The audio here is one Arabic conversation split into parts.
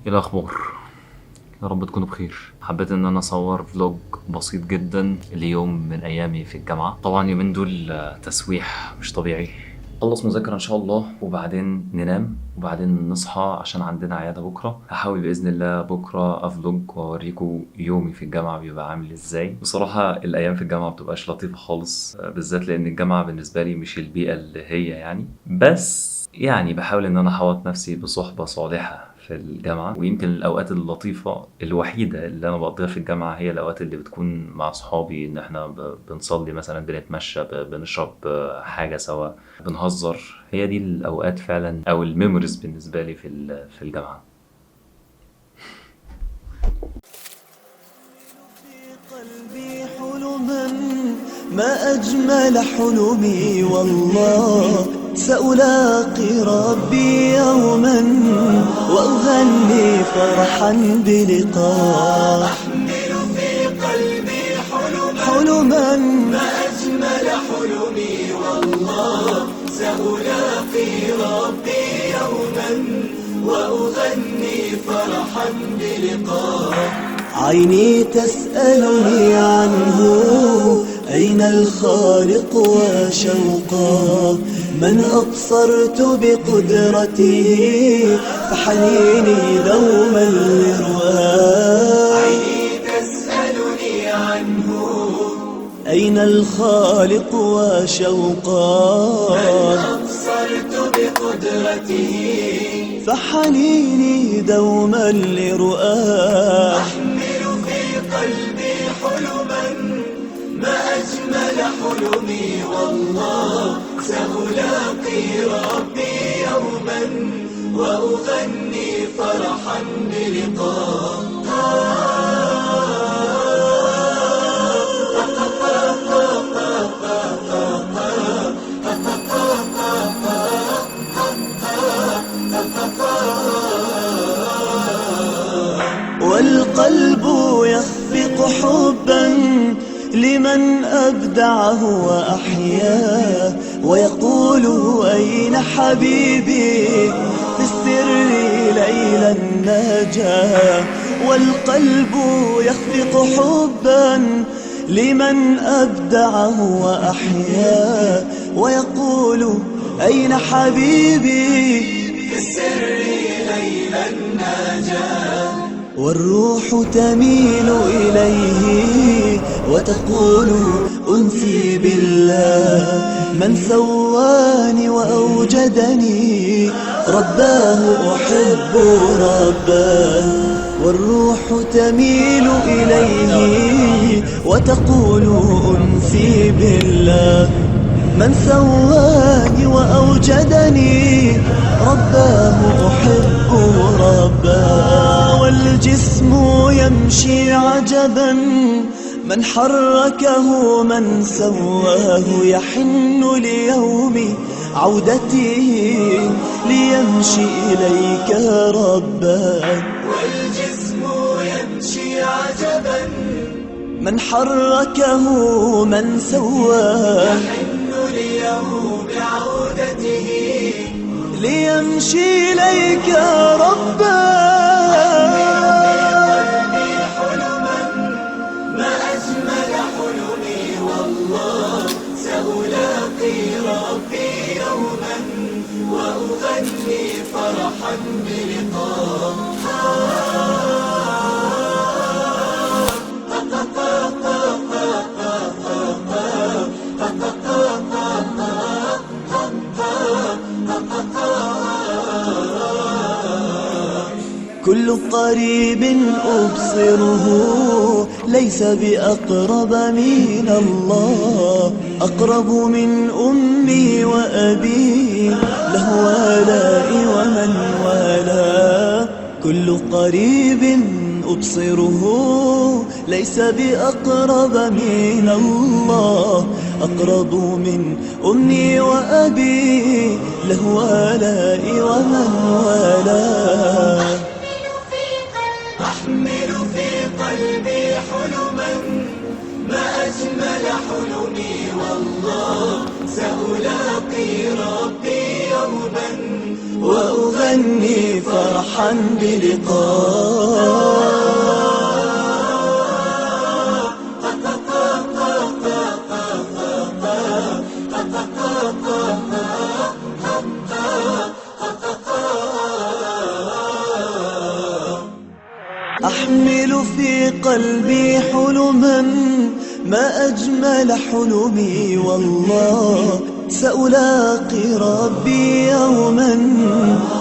ايه الاخبار؟ يا رب تكونوا بخير. حبيت ان انا اصور فلوج بسيط جدا ليوم من ايامي في الجامعه. طبعا يومين دول تسويح مش طبيعي. خلص مذاكره ان شاء الله وبعدين ننام وبعدين نصحى عشان عندنا عياده بكره. هحاول باذن الله بكره افلوج واوريكم يومي في الجامعه بيبقى عامل ازاي. بصراحه الايام في الجامعه بتبقاش لطيفه خالص، بالذات لان الجامعه بالنسبه لي مش البيئه اللي هي يعني، بس يعني بحاول ان انا احوط نفسي بصحبة صالحة في الجامعة. ويمكن الاوقات اللطيفة الوحيدة اللي انا بقضيها في الجامعة هي الاوقات اللي بتكون مع صحابي، ان احنا بنصلي مثلا، بنتمشى، بنشرب حاجة سوا، بنهزر. هي دي الاوقات فعلا او الميموريز بالنسبة لي في الجامعة. قلبي حلما ما أجمل حلمي، والله سألاقي ربي يوما وأغني فرحا بلقاء. أحمل في قلبي حلما ما أجمل حلمي، والله سألاقي ربي يوما وأغني فرحا بلقاء. عيني تسألني عنه أين الخالق وشوقا، من أبصرت بقدرته فحنيني دوما لرؤاه. عيني تسألني عنه أين الخالق وشوقا، من أبصرت بقدرته فحنيني دوما لرؤاه. قلبي حلما ما أجمل حلمي، والله سألاقي ربي يوما وأغني فرحا بلقاء. والقلب يخفق حبا لمن أبدعه وأحياه، ويقول أين حبيبي في السر ليلا نجاه. والقلب يخفق حبا لمن أبدعه وأحياه، ويقول أين حبيبي في السر ليلا نجاه. والروح تميل إليه وتقول أنسي بالله، من سواني وأوجدني رباه أحب رباه. والروح تميل إليه وتقول أنسي بالله، من سواني وأوجدني رباه أحب رباه. والجسم يمشي عجبا من حركه من سواه، يحن ليوم عودته ليمشي إليك رباه. والجسم يمشي عجبا من حركه من سواه، ليوم عودته ليمشي إليك ربا. قلبي حلما ما أجمل حلمي، والله سألاقي ربي يوما وأغني فرحا بلقاء. كل قريب أبصره ليس بأقرب من الله، أقرب من أمي وأبي له ولائي ومن والاه. كل قريب أبصره ليس بأقرب من الله، أقرب من أمي وأبي له ولائي ومن والاه. أحمل في قلبي حلما ما أجمل حلمي، والله سألاقي ربي يوما وأغني فرحا فرحا بلقاء. أحمل في قلبي حلما ما أجمل حلمي والله، سألاقي ربي يوما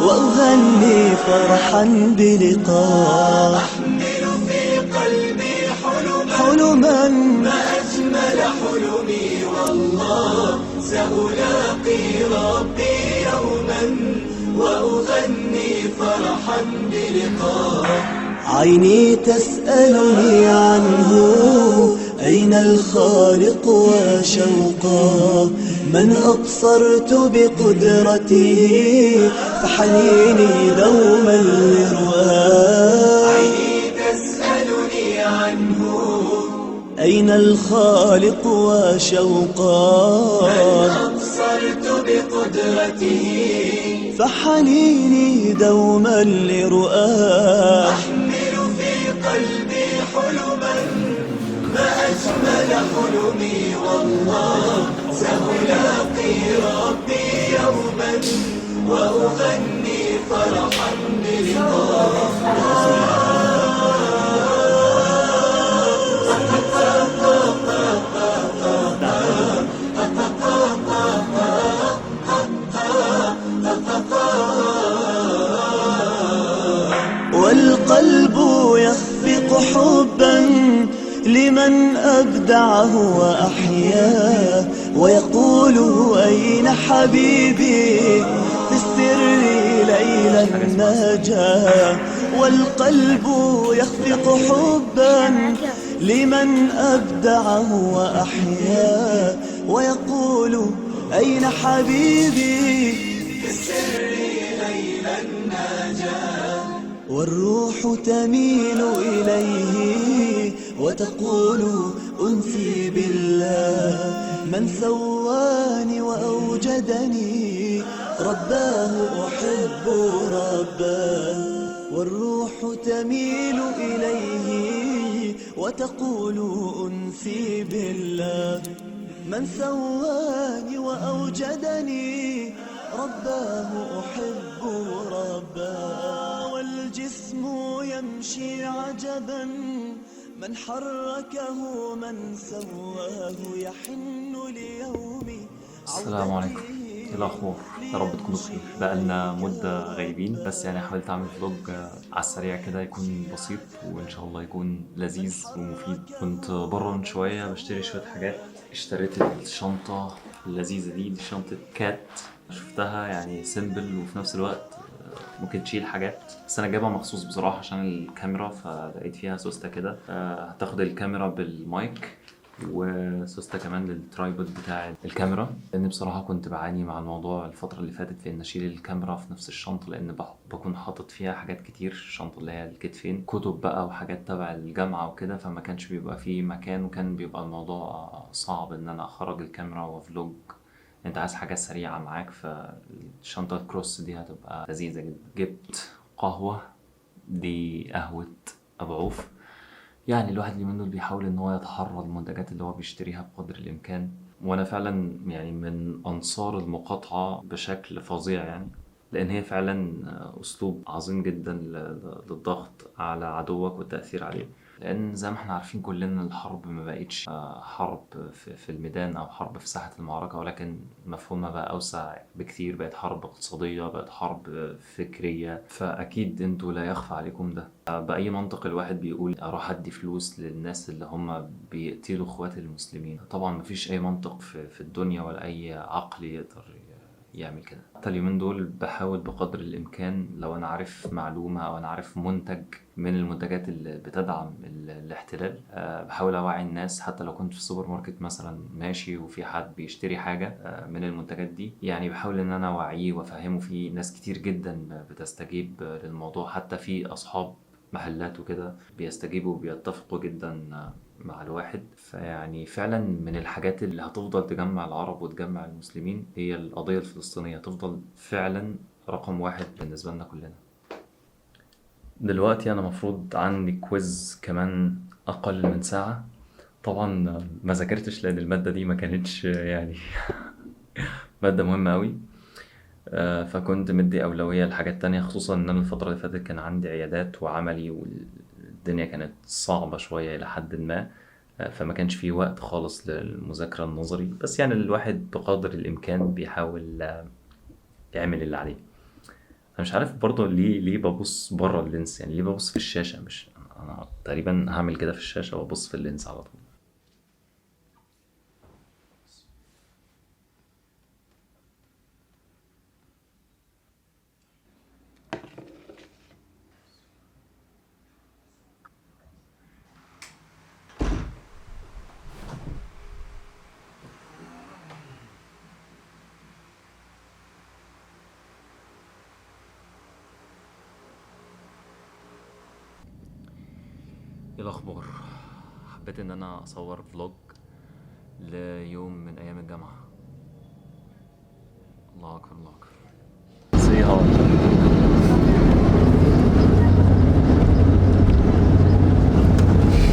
وأغني فرحا بلقاء. أحمل في قلبي حلما ما أجمل حلمي والله، سألاقي ربي يوما وأغني فرحا بلقاء. عيني تسألني عنه أين الخالق وشوقا، من أبصرت بقدرته فحنيني دوما لرؤاه. عيني تسألني عنه أين الخالق وشوقا، من أبصرت بقدرته فحنيني دوما لرؤاه. أحمل في قلبي حلما ما أجمل حلمي والله، سألاقي ربي يوما وأغني فرحا بلقاء. والقلب يخفق حبا لمن أبدعه وأحياه، ويقول أين حبيبي في السر ليلا نجا. والقلب يخفق حبا لمن أبدعه وأحياه، ويقول أين حبيبي في السر ليلا نجا. والروح تميل إليه وتقول أنسي بالله، من سواني وأوجدني رباه أحب رباه. والروح تميل إليه وتقول أنسي بالله، من سواني وأوجدني رباه أحب رباه. والجسم يمشي عجبا من حركه من سواه، يحن ليومي. السلام عليكم، ايه الاخبار؟ يا رب تكونوا بخير. بقالنا مده غايبين، بس يعني حاولت اعمل فلوج على السريع كده يكون بسيط وان شاء الله يكون لذيذ ومفيد. كنت بره من شويه بشتري شويه حاجات، اشتريت الشنطه اللذيذه دي شنطه كات. شفتها يعني سيمبل وفي نفس الوقت ممكن تشيل حاجات، بس انا جايبها مخصوص بصراحه عشان الكاميرا، فلقيت فيها سوسته كده هتاخد الكاميرا بالمايك، وسوسته كمان للترايبود بتاع الكاميرا، لان بصراحه كنت بعاني مع الموضوع الفتره اللي فاتت في ان اشيل الكاميرا في نفس الشنطه، لان بكون حاطط فيها حاجات كتير، الشنطه اللي هي الكتفين، كتب بقى وحاجات تبع الجامعه وكده، فما كانش بيبقى فيه مكان، وكان بيبقى الموضوع صعب ان انا اخرج الكاميرا وفلوج. انت عايز حاجه سريعه معاك، فالشنطه الكروس دي هتبقى لذيذه جدا. جبت قهوه، دي قهوه ابو عوف. يعني الواحد اليومين دول بيحاول ان هو يتحرى المنتجات اللي هو بيشتريها بقدر الامكان، وانا فعلا يعني من انصار المقاطعة بشكل فظيع، يعني لان هي فعلا اسلوب عظيم جدا للضغط على عدوك والتأثير عليه. لان زي ما احنا عارفين كلنا الحرب ما بقتش حرب في الميدان او حرب في ساحة المعركة، ولكن مفهومها بقى اوسع بكتير، بقت حرب اقتصادية، بقت حرب فكرية. فاكيد انتوا لا يخفى عليكم ده. بأي منطق الواحد بيقول اروح ادي فلوس للناس اللي هم بيقتلوا اخوات المسلمين؟ طبعا مفيش اي منطق في الدنيا ولا اي عقل يقدر يعمل كده. حتى اليومين دول بحاول بقدر الامكان لو انا عارف معلومة او انا عارف منتج من المنتجات اللي بتدعم الاحتلال، بحاول اوعي الناس. حتى لو كنت في السوبر ماركت مثلا ماشي وفي حد بيشتري حاجة من المنتجات دي، يعني بحاول ان انا اوعيه وافهمه. في ناس كتير جدا بتستجيب للموضوع، حتى في اصحاب محلات وكده بيستجيبوا وبيتفقوا جدا مع الواحد. فيعني فعلا من الحاجات اللي هتفضل تجمع العرب وتجمع المسلمين هي القضية الفلسطينية، تفضل فعلا رقم واحد بالنسبة لنا كلنا. دلوقتي انا مفروض عندي كويز كمان اقل من ساعة. طبعا ما ذاكرتش لان المادة دي ما كانتش يعني مادة مهمة قوي. فكنت مدي أولوية لحاجات تانية، خصوصا إن أنا الفترة اللي فاتت كان عندي عيادات وعملي والدنيا كانت صعبة شوية إلى حد ما. فما كانش فيه وقت خالص للمذاكرة النظري، بس يعني الواحد بقدر الإمكان بيحاول يعمل اللي عليه. أنا مش عارف برضه ليه ببص بره اللينس، يعني ليه ببص في الشاشة؟ مش أنا تقريبا هعمل كده في الشاشة وأبص في اللينس على طول. إيه الأخبار؟ حبيت إن أنا أصور فلوج ليوم من أيام الجامعة. الله أكبر الله أكبر.